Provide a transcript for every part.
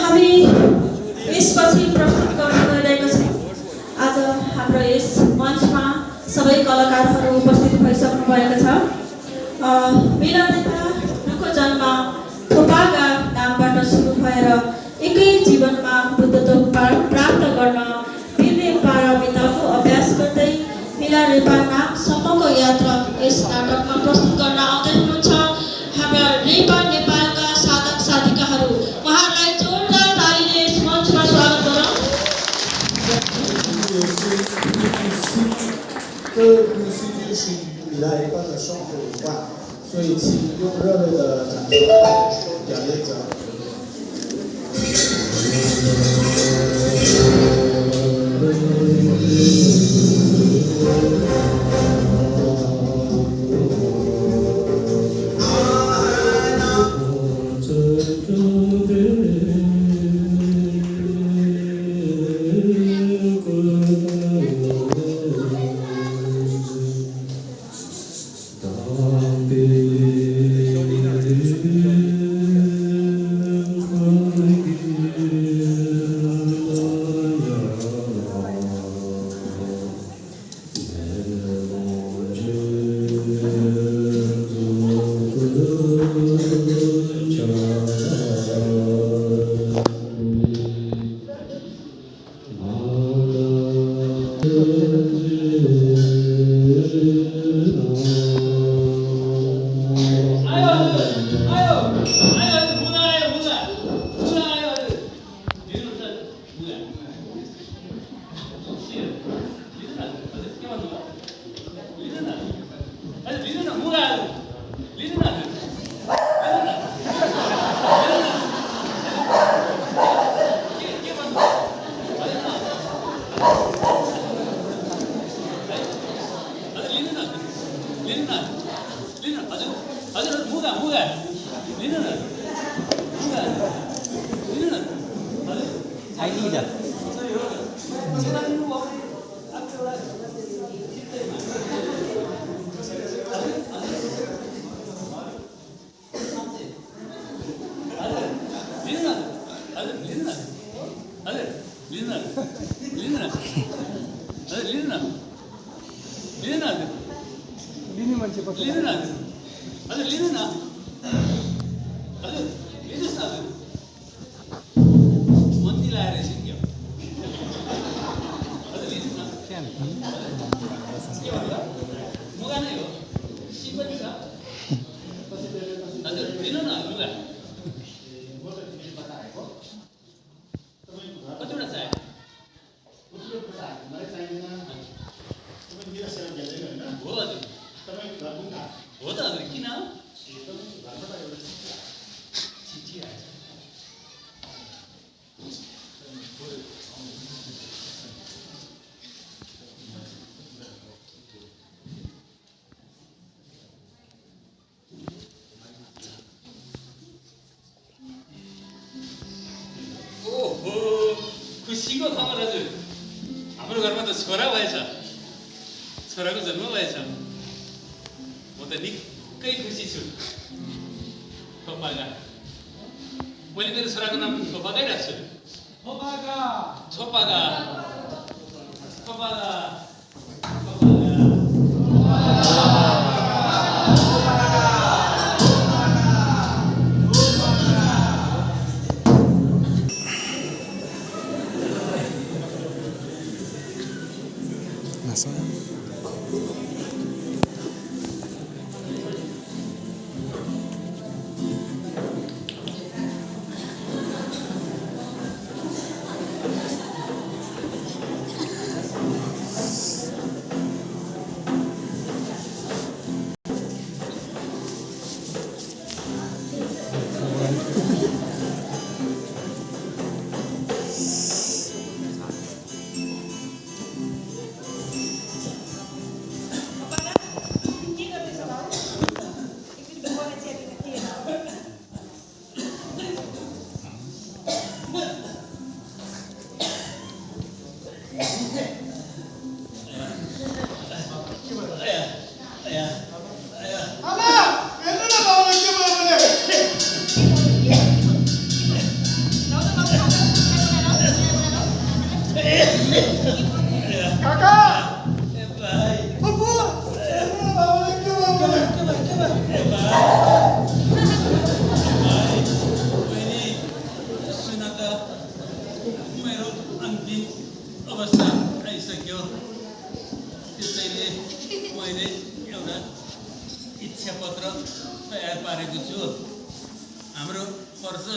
हामी यसपछि प्रस्तुत गर्न गइरहेका छौँ। आज हाम्रो यस मञ्चमा सबै कलाकारहरू उपस्थित भइसक्नु भएको छ। मिलन नेपालको जन्म थोपागा नामबाट सुरु भएर एकै जीवनमा बुद्धत्व प्राप्त गर्न वीर पारमिताको अभ्यास गर्दै मिला रेपा नामसम्मको यात्रा यस नाटकमा प्रस्तुत गर्न आउँदै हुनुहुन्छ हाम्रा रेपा नेपालका साधक साधिकाहरू। उहाँहरूलाई जोरदार तालीले यस मञ्चमा स्वागत गरौँ। 这部戏剧是以来一般的生活文化，所以请用热烈的掌声表演者。खुसीको खबर हजुर, हाम्रो घरमा त छोरा भएछ, छोराको जन्म भएछ। म त निकै खुसी छु। थोपागा, मैले मेरो छोराको नाम थोपागै राख्छु। थोपागा थोपागा थोपागा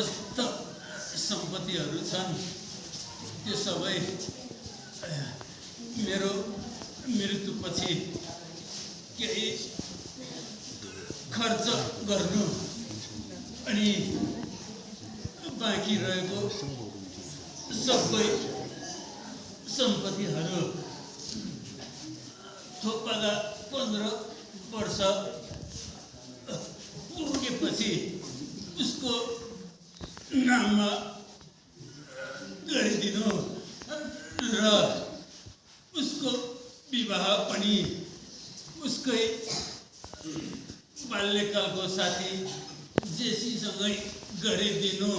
जस्ता सम्पत्तिहरू छन् त्यो सबै मेरो मृत्युपछि केही खर्च गर्नु अनि बाँकी रहेको सबै सम्पत्तिहरू थोपाका 15 वर्ष पुगेपछि उसको नाममा गरिदिनु र उसको विवाह पनि उसकै बाल्यकालको साथी जेसीसँगै गरिदिनु।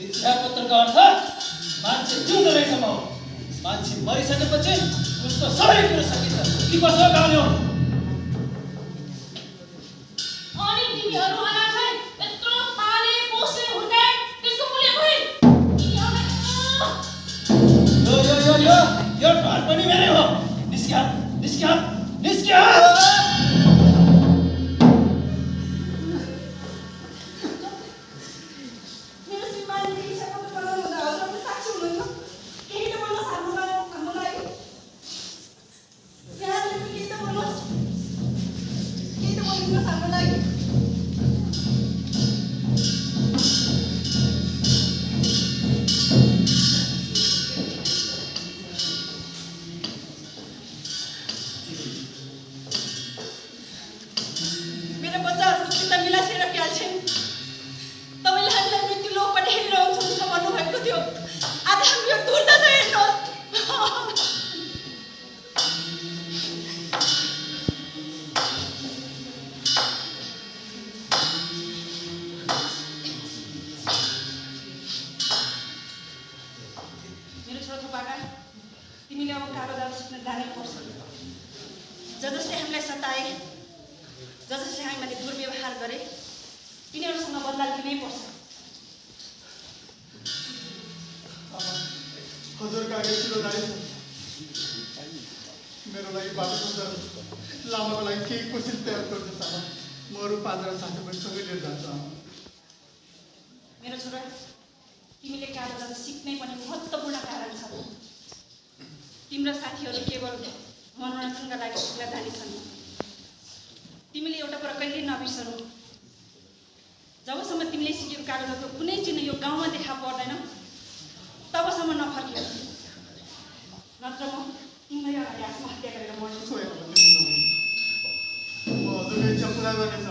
इच्छापत्रको अर्थ मान्छे जिउँदो रहेछ म मान्छे मरिसकेपछि उसको सबै कुरो सकिन्छ कि कसो गाउने हो अनि तिमीहरू अनाथै यत्रो पाले पोस्ने हुर्काए त्यसको मूल्य खोइ यो घर पनि मेरै हो निस्किया मेरो श्रीमानले इच्छाको बनाउनु हुँदा हजुरले साक्षी हुनुहुन्न केही त बोल्नुहोस् हाम्रो लागि यहाँले पनि केही त बोल्नुहोस् हाम्रो लागि मेरो बच्चाहरूको चिन्ता मिलासेर प्याल्छन् तपाईँले हामीलाई मृत्यु लोकबाट हेरिरहनुहुन्छ भन्नुभएको थियो आज हामी यो दुर्दशा हेर्नुहोस् मेरो छोरो बाबा तिमीले अब कागज सिक्न जानै पर्छ जसले हामीलाई सताए जसले हामीलाई दुर्व्यवहार गरे तिनीहरूसँग बदला लिनै पर्छ हजुरका आगे ठुलो दाइ छ मेरो लागि बाटो छ लामाको लागि केही कोसिस तयार गर्छु आमा म अरू 5 जना साथीहरूसँगै लिएर जान्छु आमा मेरो छोरा तिमीले कागज सिक्नै पनि महत्त्वपूर्ण कारण छ तिम्रो साथीहरू केवल मनोरञ्जनका लागि सिक्न जानेछन् तिमीले एउटा कुरा कहिले नबिर्सनु जबसम्म तिमीले सिकेको कागजको कुनै चिन्ह यो गाउँमा देखा पर्दैन तबसम्म नफर्कियो नत्र म तिमीलाई अगाडि आत्महत्या गरेर मर्छु म हजुरको इच्छा पुरा गर्नेछ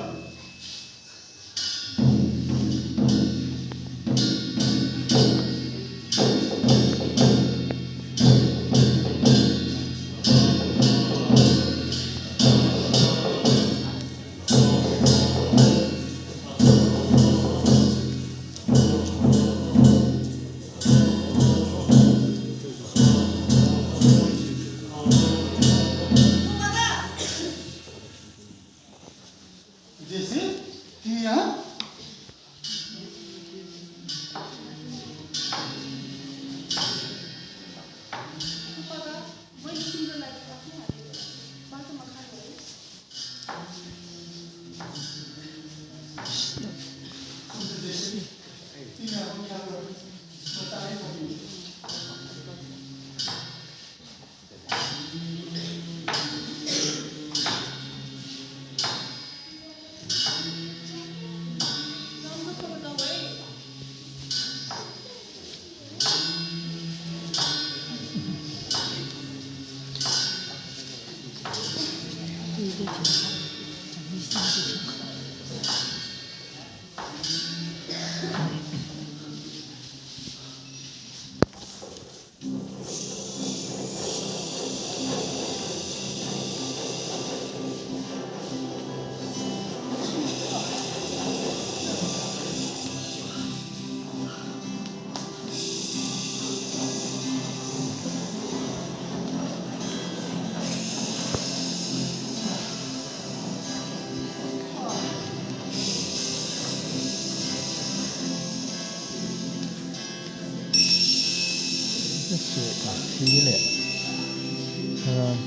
洗脸，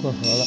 过河了。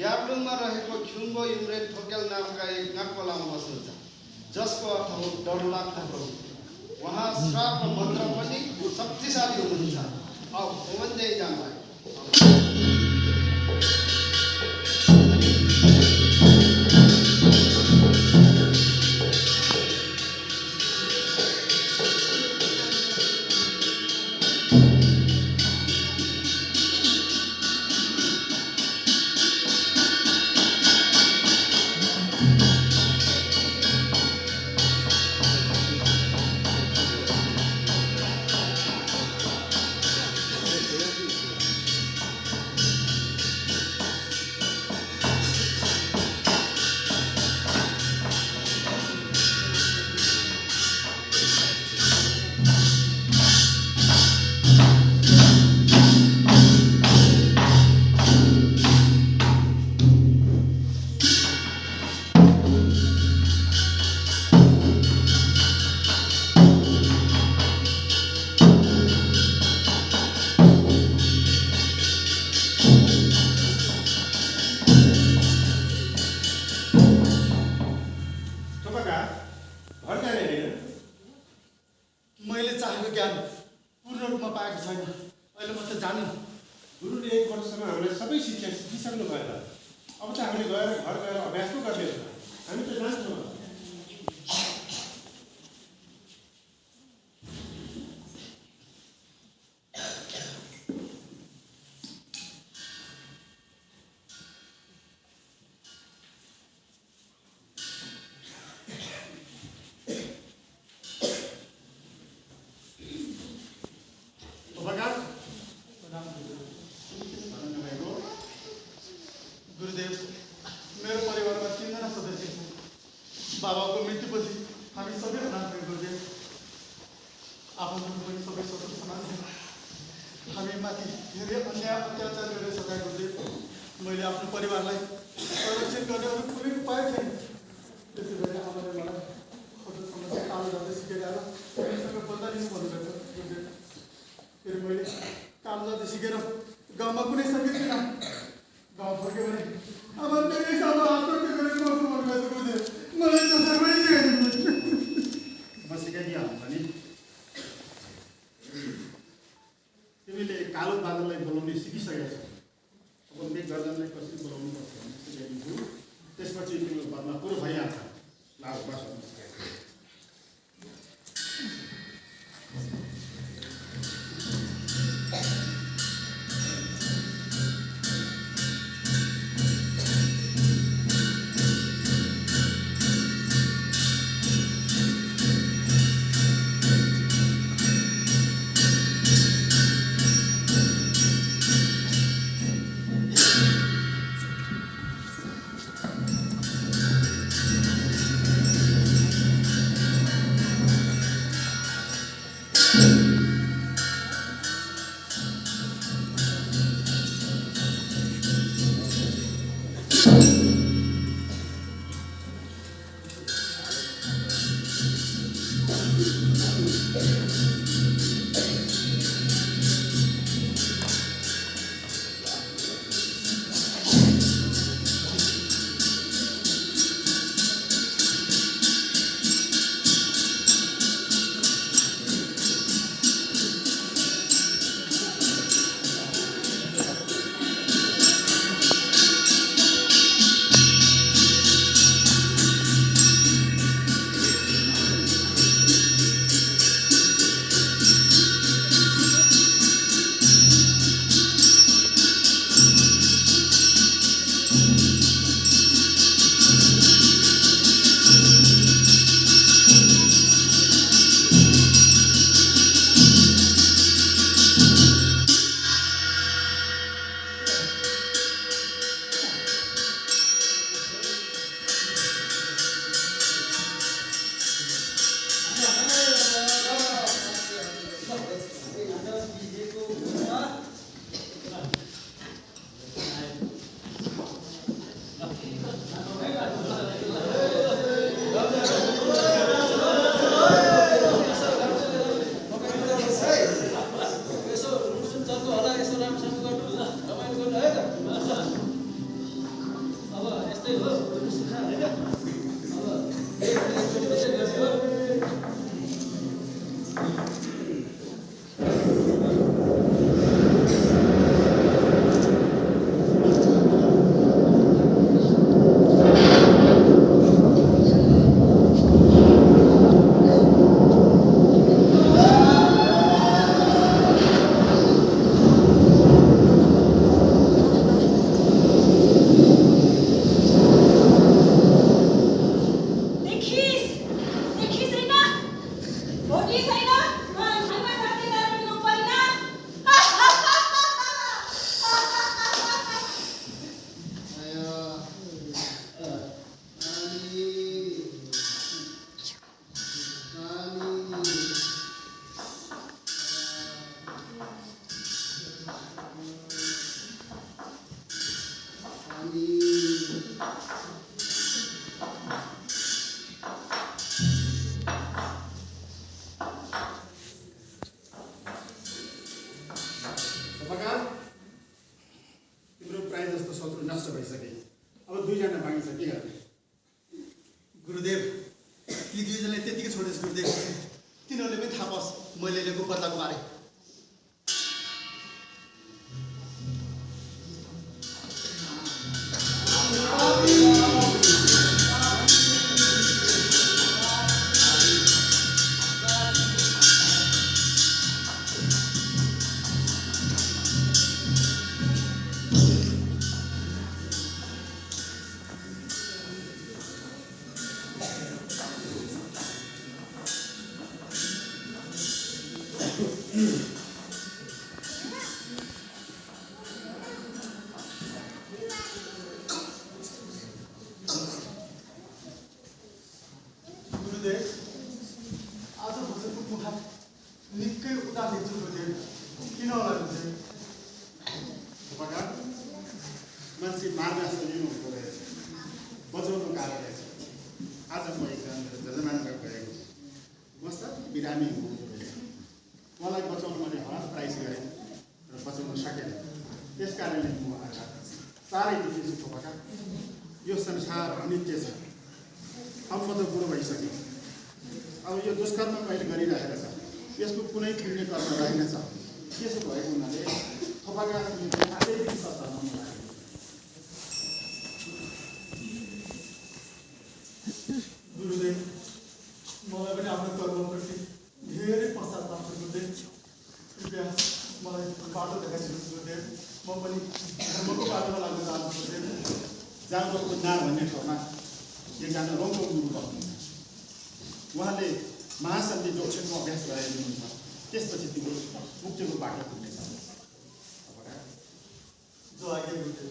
या रहेको ख्युङ्गो युमरेन ठोकेल नामका एक नाकलामा बस्नुहुन्छ जसको अर्थ हो डरलाग्दो प्रभु। उहाँ श्राप र मन्त्र पनि शक्तिशाली हुनुहुन्छ। अब होमन्दै जान्छ। मैले चाहेको ज्ञान पूर्ण रूपमा पाएको छैन। अहिले म त जानु। गुरुले 1 वर्षसम्म हामीलाई सबै शिक्षा सिकिसक्नु भयो त। अब त हामीले गएर घर गएर अभ्यास पो गर्ने हो। हामी त जान्छौँ। गुरुदेव, मेरो परिवारमा 3 जना सदस्य छन्। बाबाको मृत्युपछि हामी सबै अनाथ भयौँ गुरुदेव। आफूहरू पनि सबै स्वतन्त्र समान छन्। हामी माथि धेरै अन्याय अत्याचार गरेर सकाए गुरुदेव। मैले आफ्नो परिवारलाई संरक्षण गर्ने अरू कुनै उपाय छैन। त्यसै गरी आमाले मलाई हजुर समस्या कालो जाँदै सिकेर आएर हामीसँग बोल्दा लिनु भन्नुभएको गुरुदेव। फेरि मैले कालो जाँदै सिकेर गाउँमा कुनै सङ्गीत थिएन। गाउँ फर्क्यो भने आमा मेरो सानो आत्महत्या गरेर मर्छु भन्नुभएको गुरुदेव। मलाई त सबै सिकाइदिनु। म सिकाइदिइहाल्छु भने तिमीले कालो बादललाई बोलाउन सिकिसकेका छौ। अब मेघ गर्जनलाई कसरी बोलाउनु पर्छ भन्ने सिकाइदिन्छु। त्यसपछि तिम्रो घरमा कुरो भइहाल्छ। लाज बास भन्नु सिकाइदिन्छु। त्यस्तै हो दुःख सुख होइन अब एकचोटि मात्रै गर्ने हो तिम्रो प्राय जस्तो शत्रु नष्ट भइसके अब 2 जना बाँकी छ के गर्ने गुरुदेव यी 2 जनालाई त्यतिकै छोडेस् गुरुदेव तिनीहरूले पनि थाहा पाओस् मैले लिएको बदलाको बारे आज भोजनको मुखा निकै उदास देख्छु गुरुदेव किन होला गुरुदेव मान्छे मार्न लिनु हुँदो रहेछ बचाउनु गाह्रो रहेछ आज म एकजना जजमानका गएको मस्त बिरामी हुनुहुँदो रहेछ मलाई बचाउनु मैले हर प्रयास गरेँ र बचाउन सकेन त्यस कारणले म आज साह्रै दुःखी छु थोपका यो संसार अनित्य छ अब म त बुढो भइसकेँ अब यो दुष्कर्म मैले गरिरहेको छ यसको कुनै पुण्य कर्म रहेनछ त्यसो भएको हुनाले थोपाका अझै पनि सत्ता नहुन लाग्यो गुरुदेव मलाई पनि आफ्नो कर्मप्रति धेरै पश्चाताप छ गुरुदेव कृपया मलाई बाटो देखाइदिनुहोस् गुरुदेव म पनि धर्मको बाटोमा लाग्न चाहन्छु गुरुदेव जाँगोको नार भन्ने ठाउँमा एकजना रौँको गुरु बस्नुहुन्छ उहाँले महासन्धि जोक्षणको अभ्यास गराइदिनुहुन्छ त्यसपछि तिम्रो मुक्तिको बाटो खुल्नेछ जो आज्ञा गुरुदेव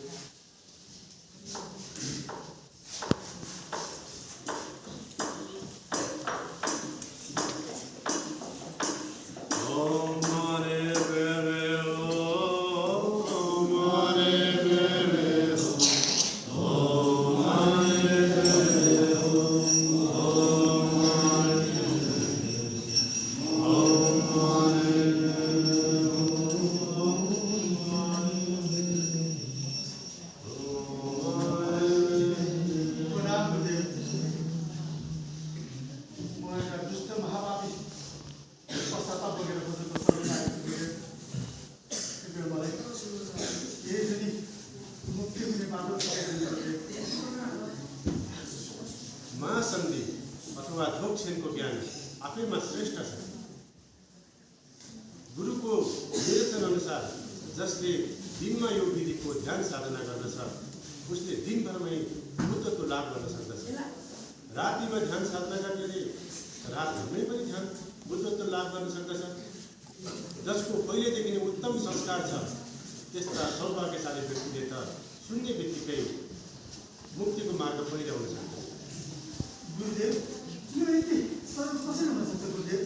महासन्धि अथवा जोक्षणको ज्ञान आफैमा श्रेष्ठ छ गुरुको निर्देशन अनुसार जसले दिनमा यो विधिको ध्यान साधना गर्दछ उसले दिनभरमै बुद्धको लाभ गर्न सक्दछ रातिमा ध्यान साधना गर्नेले रातभरमै पनि ध्यान बुद्धको लाभ गर्न सक्दछ जसको पहिलेदेखि नै उत्तम संस्कार छ त्यस्ता सौभाग्यशाली व्यक्तिले त शून्य बित्तिकै मुक्तिको मार्ग पहिल्याउन सक्छ गुरुदेव यो यति सरल कसरी हुन सक्छ गुरुदेव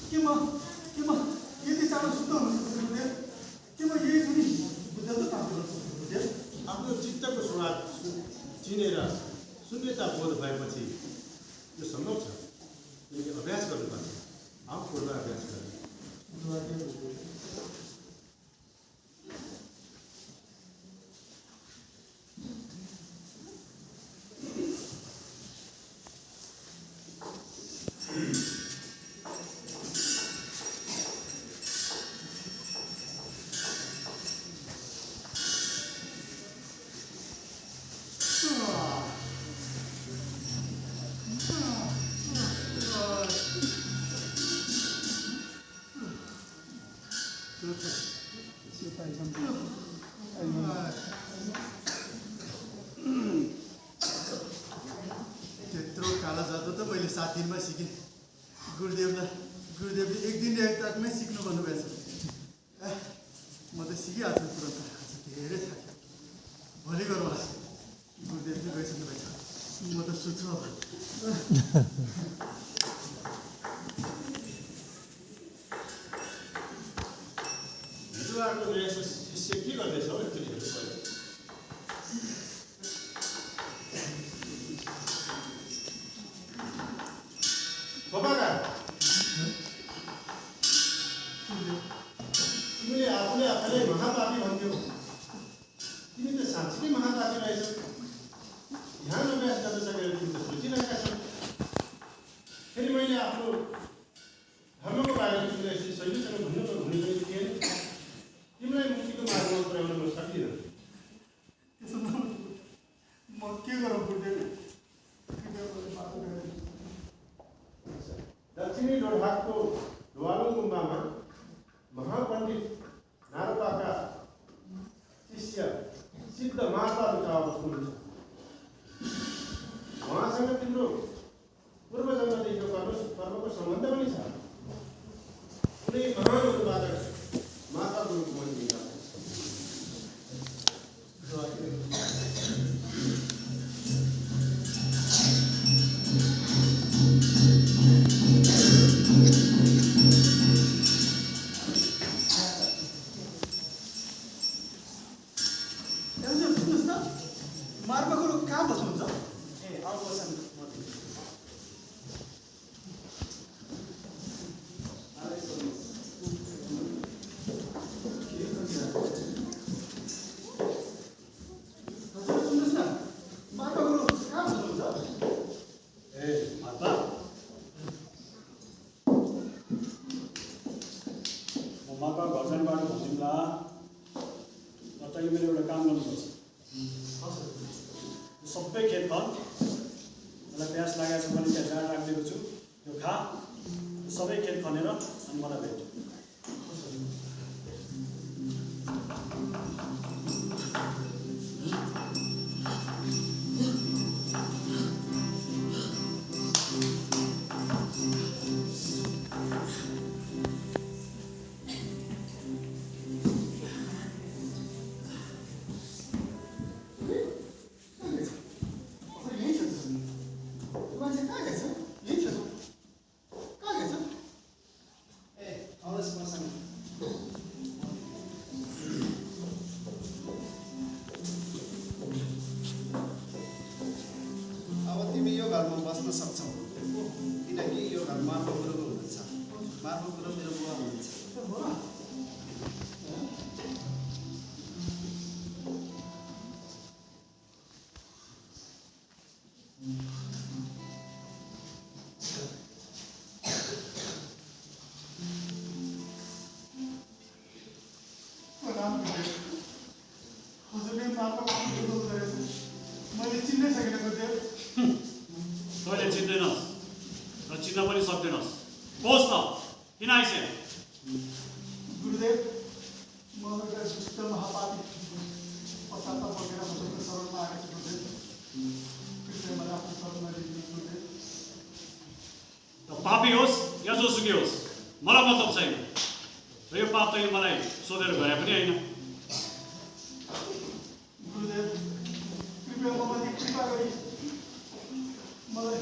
के म यति चाँडो शुद्ध हुन सक्छ गुरुदेव के म यही पनि बुद्धत्व प्राप्त गर्न सक्छु गुरुदेव आफ्नो चित्तको स्वाद चिनेर शून्यता बोध भएपछि यो सम्भव छ तिमीले अभ्यास गर्नुपर्छ आफूपूर्ण अभ्यास गर्नु काला जादु त मैले 7 दिनमा सिकेँ। गुरुदेवले एक दिन एक ताकमै सिक्नु भन्नुभएछ। म त सिकिहाल्छु तुरन्त। धेरै थाक्यो। भोलि गरौँला। गुरुदेवले गइसक्नु भएछ। म त सुत्छु अब। हिजोआको मेरो शिष्य के गर्दैछ हौ यति ढिलो भयो? खोपाका तिमीले आफूले आफैलाई महापापी भन्थ्यौ। तिमी त साँच्चै महापापी रहेछौ। ध्यान अभ्यास गर्न सकेर तिमी त सोचिरहेका छौ। फेरि मैले आफ्नो धर्मको बारेमा तिमीलाई यसरी सहिलेसँग भन्नु पनि थिएन। तिमीलाई मुक्तिको मार्गमा पुर्याउन म सक्दिनँ। त्यसो म के गरौँ गुरुदेव? दक्षिणी लोढाकको ढुवालुङ गुम्बामा महापण्डित नारपाका शिष्य सिद्ध महात्मा रुचावा बस्नुहुन्छ। उहाँसँग तिम्रो पूर्वजन्मदेखिको कर्मको सम्बन्ध पनि छ। कुनै महान अनुवादक माता गुरुको मन दिन्छ। सुन्नुहोस् त, मार्मा गुरु कहाँ बस्नुहुन्छ? आउनु बस्नु। सबै खेत खन मलाई प्यास लागेको छ भने त्यहाँ जाँड राखिदिएको छु। त्यो खा, सबै खेत खनेर अनि मलाई भेट। बस्न सक्छौ किनकि यो घर मार्फत गुरु हुनुहुन्छ। मार्फत गुरु मेरो बुवा हुनुहुन्छ। हजुरले मार्फत गुरु गरेछ। मैले चिन्नै सकिनँ गुरुदेव। तैँले चिन्दैनस् र चिन्न पनि सक्दैनस्। बस् न, किन आइसे? गुरुदेव, म एउटा दुष्ट महापापी पश्चाताप बगेर हजुरको शरणमा आएको छु गुरुदेव। कृपया मलाई आफ्नो शरणमा लिनुहोस् गुरुदेव। त पापी होस् या जोसुकै होस्, मलाई मतलब छैन। र यो पाप तैँले मलाई सोधेर गरे पनि होइन। गुरुदेव, कृपया ममाथि कृपा गरी मलाई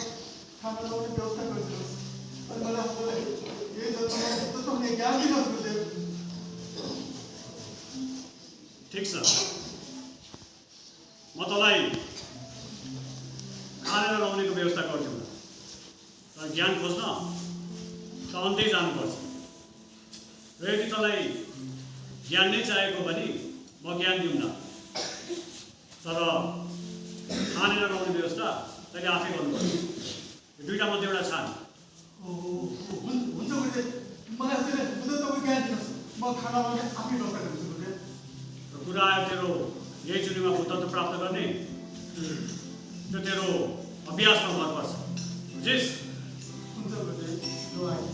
खाना लाउने व्यवस्था गरिदिनुहोस्। अनि मलाई हजुरलाई यही जन्ममा मुक्त हुने ज्ञान दिनुहोस् गुरुदेव। ठिक छ, म तँलाई खानेर लाउनेको व्यवस्था गरिदिउँ। तर ज्ञान खोज्न त अन्तै जानुपर्छ। र यदि तँलाई ज्ञान नै चाहिएको भने म ज्ञान दिउँ न। तर खानेर लाउने व्यवस्था तैँले आफै गर्नुपर्छ। यो दुईटा मध्ये एउटा छान। हुन्छ गुरुदेव, मलाई हजुरले तपाईँको ज्ञान दिनुहोस्। म खाना लाउने आफै व्यवस्था गर्छु गुरुदेव। र कुरा आयो तेरो यही जुनीमा भूतत्व प्राप्त गर्ने, त्यो तेरो अभ्यासमा भर पर्छ। बुझिस्? हुन्छ गुरुदेव, जो आयो।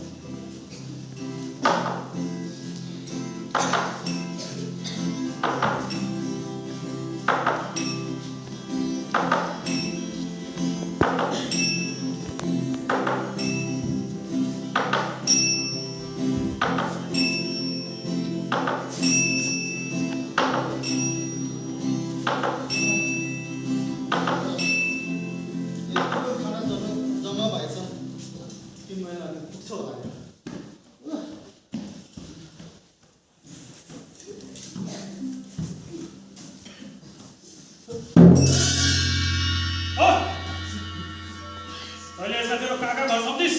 गएर तेरो काका घर सम्झिस्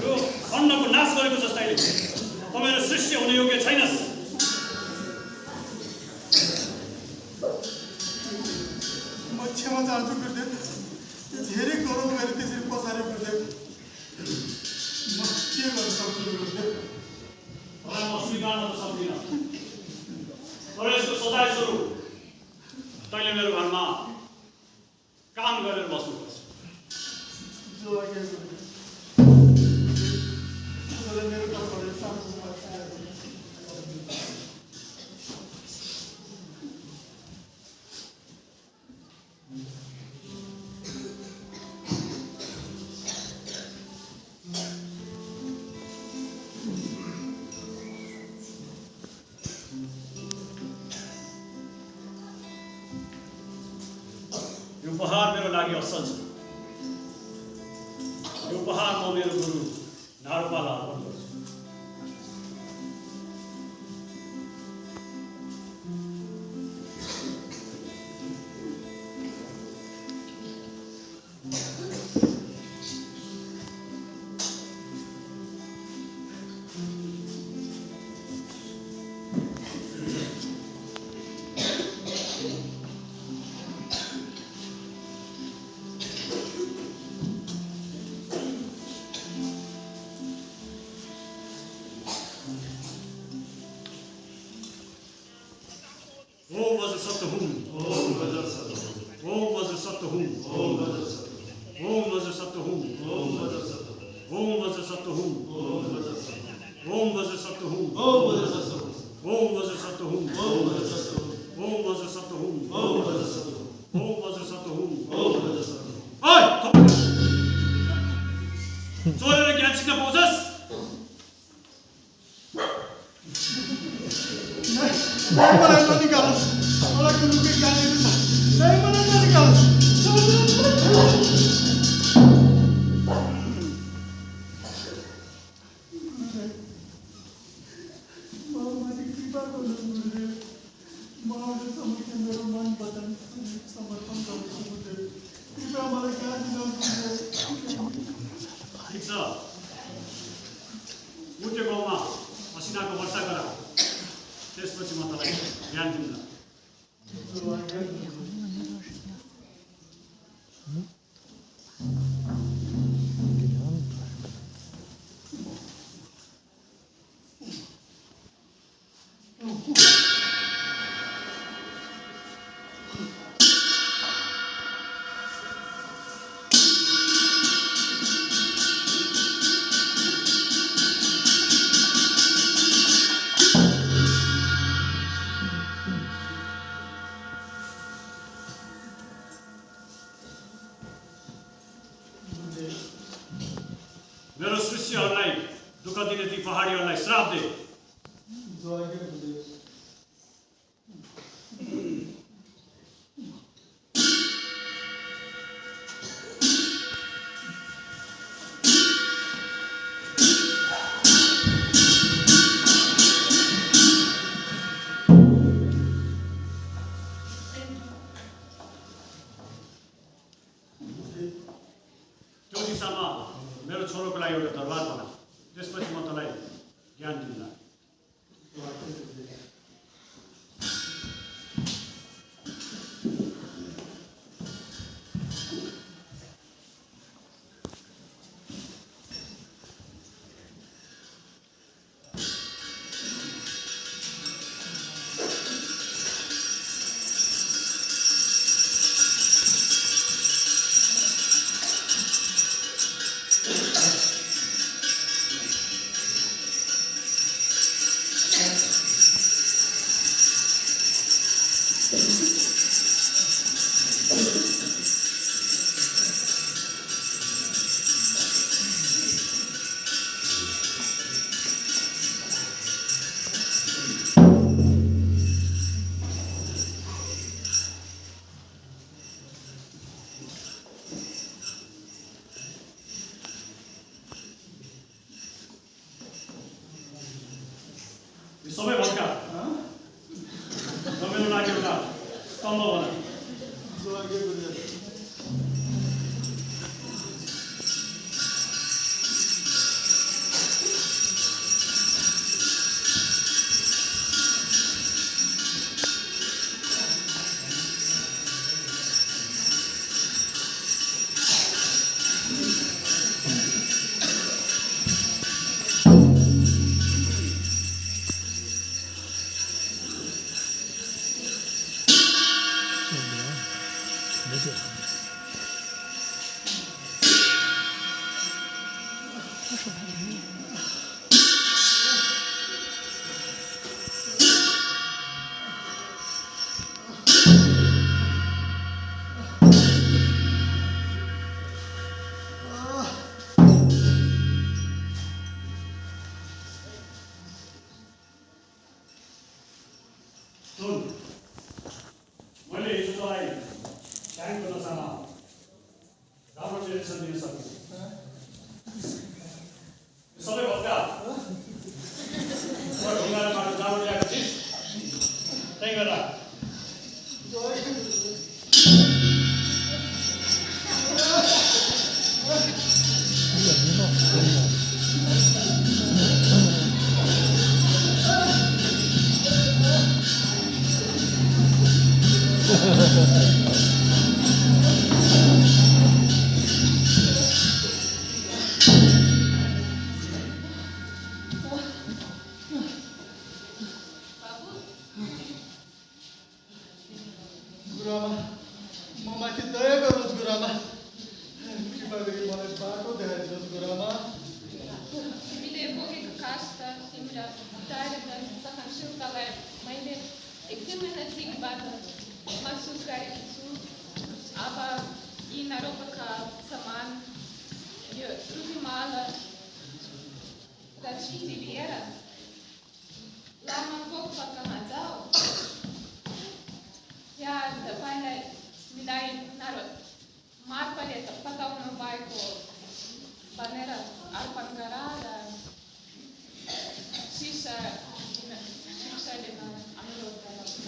यो खण्डको नाश गरेको जस्तैले त मेरो शिष्य हुने योग्य छैनस्। म क्षमा चाहन्छु गुरुदेव, धेरै गरौँ गरी त्यसरी पछारे गुरुदेव, म के गर्न सक्छु गुरुदेव? मलाई म स्वीकार्न त सक्दिनँ, तर यसको सजाय स्वरूप तैँले मेरो घरमा काम गरेर बस्नुपर्छ। जो आज्ञा गुरुदेव, मेरो तर्फबाट सानो यो उपहार मेरो लागि असल छ। यो उपहार म मेरो गुरु नारुपालाई अर्पण गर्छु। ओम वज्र सत्य हुम, ओम वज्र सत्य हुम, ओम वज्र सत्य हुम, ओम वज्र सत्य हुम, ओम वज्र सत्य हुम, ओम वज्र सत्य हुम, ओम वज्र सत्य हुम, ओम वज्र सत्य हुम, ओम वज्र सत्य हुम, ओम वज्र सत्य हुम, ओम वज्र सत्य हुम, ओम वज्र सत्य हुम, ओम वज्र सत्य हुम, ओम वज्र सत्य हुम, ओम वज्र सत्य हुम, ओम वज्र सत्य हुम। ओइ चोरेर ज्ञान सिक्न पाउँछस्? मलाई ननिकालोस्, मलाई गुरुकै ज्ञानहरू छ, नै मलाई ननिकालोस्। माथि कृपा गर्नु गुरुदेव, म आउने समक्ष मेरो मन वचन समर्पण गर्छु गुरुदेव, कृपया मलाई ज्ञान दिनुहोस् गुरुदेव। ठिक छ, उठ्यो गाउँमा पसिनाको वर्षा गर, त्यसपछि म तँलाई ज्ञान दिउँला। मेरो शिष्यहरूलाई दुःख दिने ती पहाडीहरूलाई श्राप दे। जो आज्ञा गुरुदेव। त्यो दिशामा मेरो छोरोको लागि एउटा दरबार बना, त्यसपछि म तँलाई ज्ञान दिउँला। सबै भट्का मेरो लागि एउटा स्तम्भ बना। स्वर्गीय गुरुदेव सुन, मैले हिजो तँलाई ट्याङ्कको नसामा राम्रो ट्रेडिसन दिन सकेँ। सबै भत्का ढुङ्गा र माटो जाडो ल्याएको थिइस् त्यही गरेर गुरुआमा म माथि दया गर्नुहोस् गुरुआमा कृपा गरी मलाई बाटो देखाइदिनुहोस् गुरुआमा तिमीले बोकेको काष्ठ तिम्रो धैर्य र सहनशीलतालाई मैले एकदमै नजिकबाट महसुस गरेको छु। अब यी नरोपका समान यो रुखमाला र चिठी लिएर लामा पोखपक्कामा जाऊ। यहाँ तपाईँलाई मिलाई मार्फले पकाउनु भएको भनेर अर्पण गर र शिक्षा लिन अनुरोध गर्नुहुन्छ।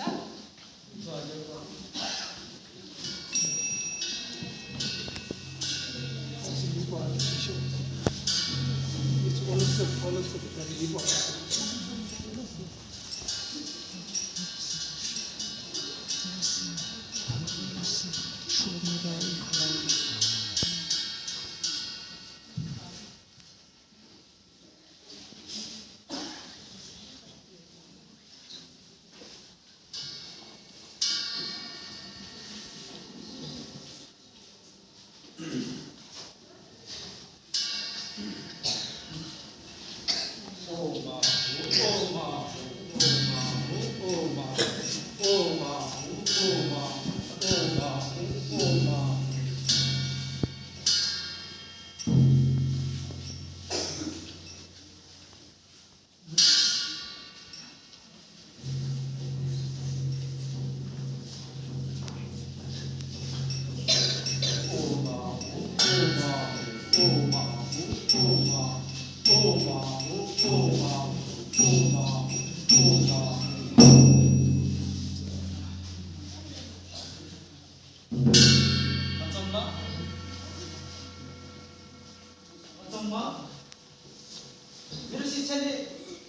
मेरो शिक्षाले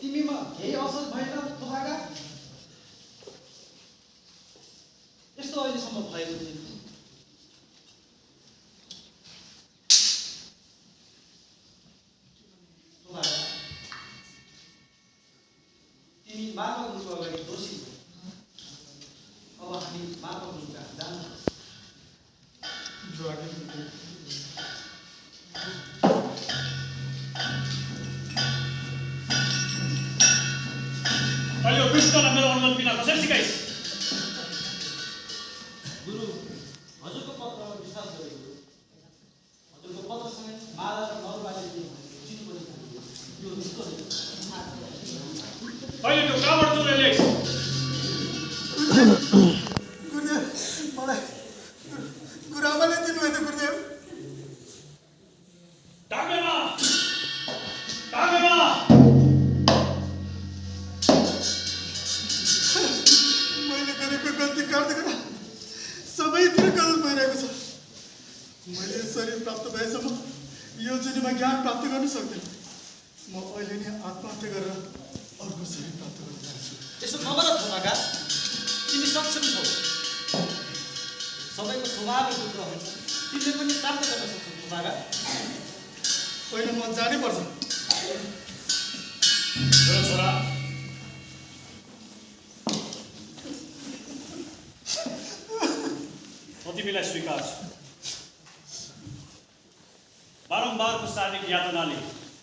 तिमीमा केही असर भएन तुहागा? यस्तो अहिलेसम्म भएको थिएन। तुहागा तिमी मार्ग गुरुको अगाडि दोषी छौ। अब हामी मार्ग गुरु कहाँ जानु? अहिले यो कृष्णलाई मेरो अनुमति बिना कसरी सिकाइस्? गुरु, हजुरको पत्रमा विश्वास गरेको गुरु। हजुरको पत्रसँगै माला र नरबाली दिए भनेको चिन्नु पनि यो त्यस्तो होइन। अहिले त्यो कहाँबाट चोरेर ल्याइस्? गुरुदेव मलाई गुरुआमाले दिनुभएको गुरुदेव। टामेमा मैले गरेको गल्ती गर्दै गर्दा सबैतिर भएको छ। मैले यो शरीर प्राप्त भएसम्म यो जुनीमा ज्ञान प्राप्त गर्न सक्दिनँ। म अहिले नै आत्महत्या गरेर अर्को शरीर प्राप्त गर्न चाहन्छु। त्यसो नगर थोमाका, तिमी सक्षम छौ। सबैको स्वभाव टुक्रो हुन्छ, तिमीले पनि प्राप्त गर्न सक्छौ थोमाका। होइन, म जानै पर्छ। मेरो छोरा, म तिमीलाई स्वीकार छु। बारम्बारको शारीरिक यातनाले